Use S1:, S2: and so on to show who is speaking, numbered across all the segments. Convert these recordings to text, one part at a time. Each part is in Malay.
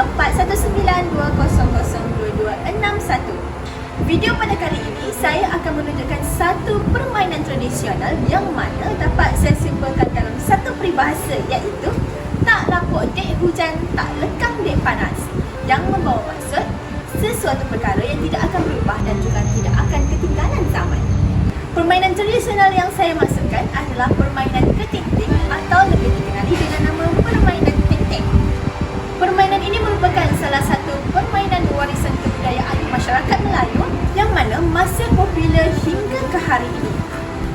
S1: 4192002261. Video pada kali ini saya akan menunjukkan satu permainan tradisional yang mana dapat saya simpulkan dalam satu peribahasa, iaitu tak lapuk dek hujan, tak lekang dek panas, yang membawa maksud sesuatu perkara yang tidak akan berubah dan juga tidak akan ketinggalan zaman. Permainan tradisional yang saya maksudkan adalah permainan ketinting atau lebih dikenali dengan nama permainan tenteng. Permainan ini merupakan salah satu permainan warisan kebudayaan masyarakat Melayu yang mana masih popular hingga ke hari ini.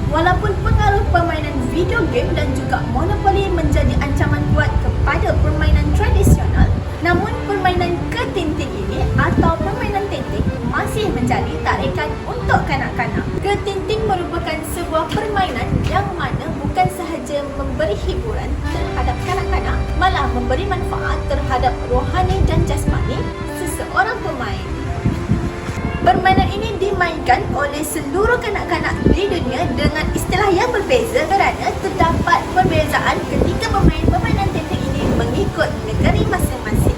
S1: Walaupun pengaruh permainan video game dan juga monopoli menjadi ancaman kuat kepada permainan tradisional, namun permainan ketinting ini atau permainan tenteng masih menjadi tarikan untuk kanak-kanak. Ketinting merupakan sebuah permainan yang mana bukan sahaja memberi hiburan terhadap kanak-kanak, malah memberi manfaat terhadap rohani dan jasmani seseorang pemain. Permainan ini dimainkan oleh seluruh kanak-kanak di dunia dengan istilah yang berbeza kerana terdapat perbezaan ketika bermain permainan tenteng ini mengikut negeri masing-masing.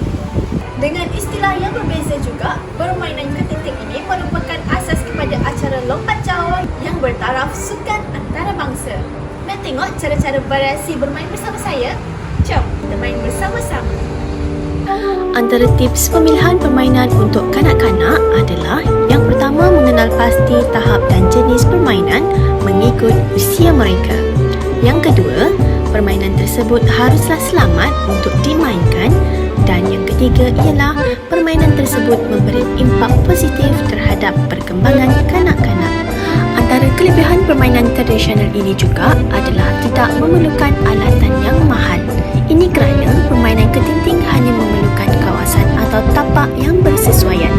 S1: Dengan istilah yang berbeza juga, permainan ketinting ini merupakan asas kepada acara lompat jauh yang bertaraf sukan antarabangsa. Nak tengok cara-cara variasi bermain bersama saya? Jom kita main bersama-sama.
S2: Antara tips pemilihan permainan untuk kanak-kanak adalah yang pertama, mengenal pasti tahap dan jenis permainan mengikut usia mereka. Yang kedua, permainan tersebut haruslah selamat untuk dimainkan. Dan yang ketiga ialah permainan tersebut memberi impak positif terhadap perkembangan kanak-kanak. Antara kelebihan permainan tradisional ini juga adalah tidak memerlukan alatan yang mahal. Ini kerana permainan ketinting hanya memerlukan kawasan atau tapak yang bersesuaian.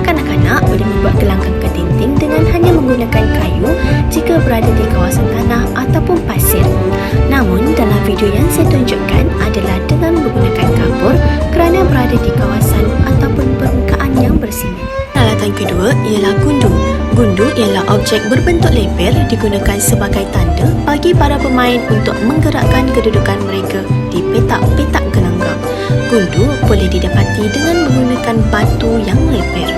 S2: Kanak-kanak boleh membuat gelanggang ketinting dengan hanya menggunakan kayu jika berada di kawasan tanah ataupun pasir. Namun dalam video yang saya tunjukkan adalah dengan menggunakan kapur kerana berada di kawasan ataupun permukaan yang bersimen. Alatan kedua ialah gundu. Gundu ialah objek berbentuk leper digunakan sebagai tanda bagi para pemain untuk menggerakkan kedudukan mereka di petak-petak gelanggang. Gundu boleh didapati dengan menggunakan batu yang leper.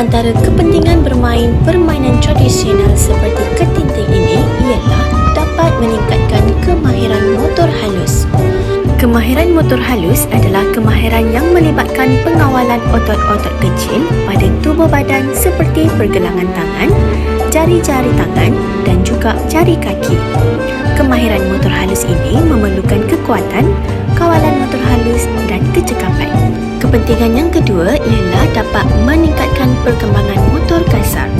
S2: Antara kepentingan bermain permainan tradisional seperti ketinting ini ialah dapat meningkatkan kemahiran motor halus. Kemahiran motor halus adalah kemahiran yang melibatkan pengawalan otot-otot kecil pada tubuh badan seperti pergelangan tangan, jari-jari tangan dan juga jari kaki. Kemahiran motor halus ini memerlukan kekuatan, kawalan motor halus dan kecekapan. Kepentingan yang kedua ialah dapat meningkatkan perkembangan motor kasar.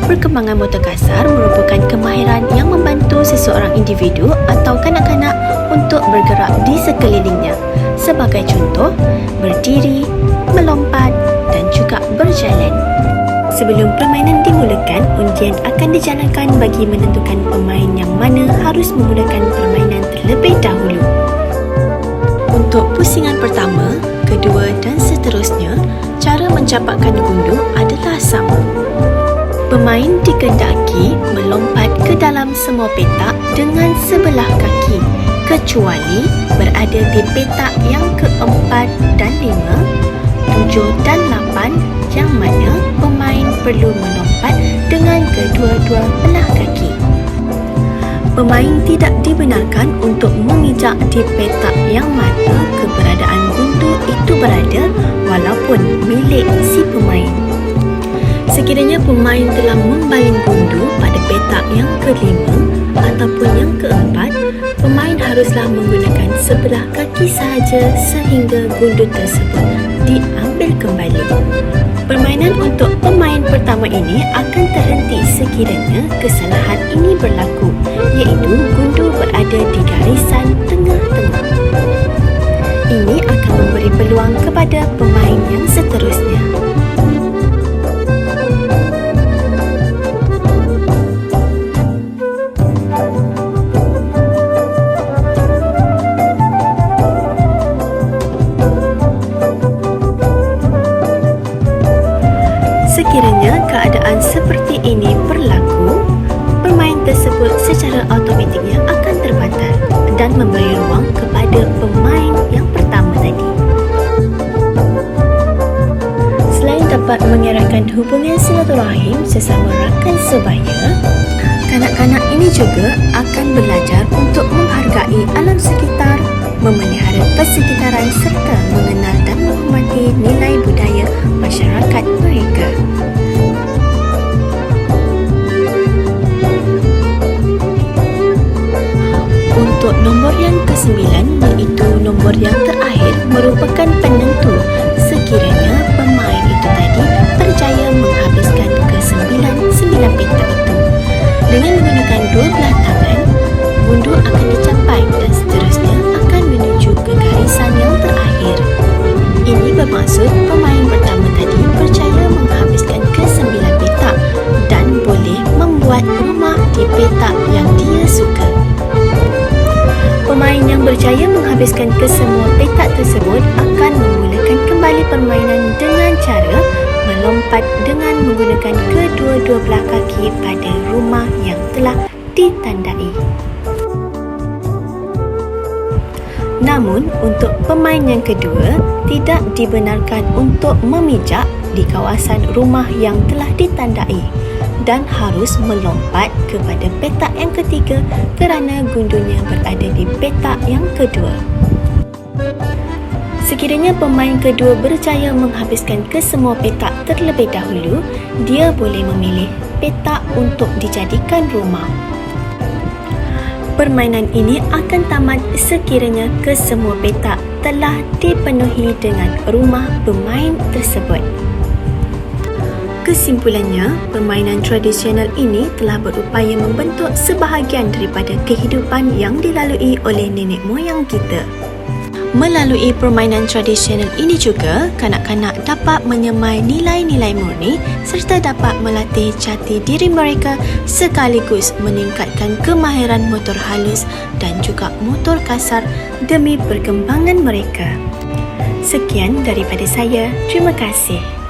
S2: Perkembangan motor kasar merupakan kemahiran yang membantu seseorang individu atau kanak-kanak untuk bergerak di sekelilingnya. Sebagai contoh, berdiri, melompat dan juga berjalan. Sebelum permainan dimulakan, undian akan dijalankan bagi menentukan pemain yang mana harus menggunakan permainan terlebih dahulu. Untuk pusingan pertama, kedua dan seterusnya, cara mencapakkan gundu adalah sama. Pemain dikehendaki melompat ke dalam semua petak dengan sebelah kaki, kecuali berada di petak yang keempat dan lima, 7 dan 8 yang mana pemain perlu melompat dengan kedua-dua belah kaki. Pemain tidak dibenarkan untuk memijak di petak yang mana keberadaan gundu itu berada walaupun milik si pemain. Sekiranya pemain telah membaling gundu pada petak yang kelima ataupun yang keempat, pemain haruslah menggunakan sebelah kaki sahaja sehingga gundu tersebut diambil kembali. Permainan untuk pemain pertama ini akan terhenti sekiranya kesalahan ini berlaku, iaitu gundu berada di garisan tengah-tengah. Ini akan memberi peluang kepada pemain yang seterusnya. Sekiranya keadaan seperti ini berlaku, permainan tersebut secara automatiknya akan terbatal dan memberi ruang kepada pemain yang pertama tadi. dapat mengeratkan hubungan silaturahim sesama rakan sebaya, kanak-kanak ini juga akan belajar untuk menghargai alam sekitar, memelihara persekitaran serta mengenal dan menghormati nilai budaya masyarakat mereka. Untuk nombor yang ke-9, iaitu nombor yang terakhir, merupakan penentu sekiranya pemain itu tadi berjaya menghabiskan ke-9 petak itu. Dengan menggunakan dua belah tangan, gundu akan dicapai dan seterusnya akan menuju ke garisan yang terakhir. Ini bermaksud pemain pertama tadi berjaya menghabiskan ke-9 petak dan boleh membuat rumah di petak yang dia suka. Pemain yang berjaya menghabiskan kesemua petak tersebut akan memulakan kembali permainan dengan cara melompat dengan menggunakan kedua-dua belah kaki pada rumah yang telah ditandai. Namun, untuk pemain yang kedua, tidak dibenarkan untuk memijak di kawasan rumah yang telah ditandai dan harus melompat kepada petak yang ketiga kerana gundunya berada di petak yang kedua. Sekiranya pemain kedua berjaya menghabiskan kesemua petak terlebih dahulu, dia boleh memilih petak untuk dijadikan rumah. Permainan ini akan tamat sekiranya kesemua petak telah dipenuhi dengan rumah pemain tersebut. Kesimpulannya, permainan tradisional ini telah berupaya membentuk sebahagian daripada kehidupan yang dilalui oleh nenek moyang kita. Melalui permainan tradisional ini juga, kanak-kanak dapat menyemai nilai-nilai murni serta dapat melatih jati diri mereka sekaligus meningkatkan kemahiran motor halus dan juga motor kasar demi perkembangan mereka. Sekian daripada saya. Terima kasih.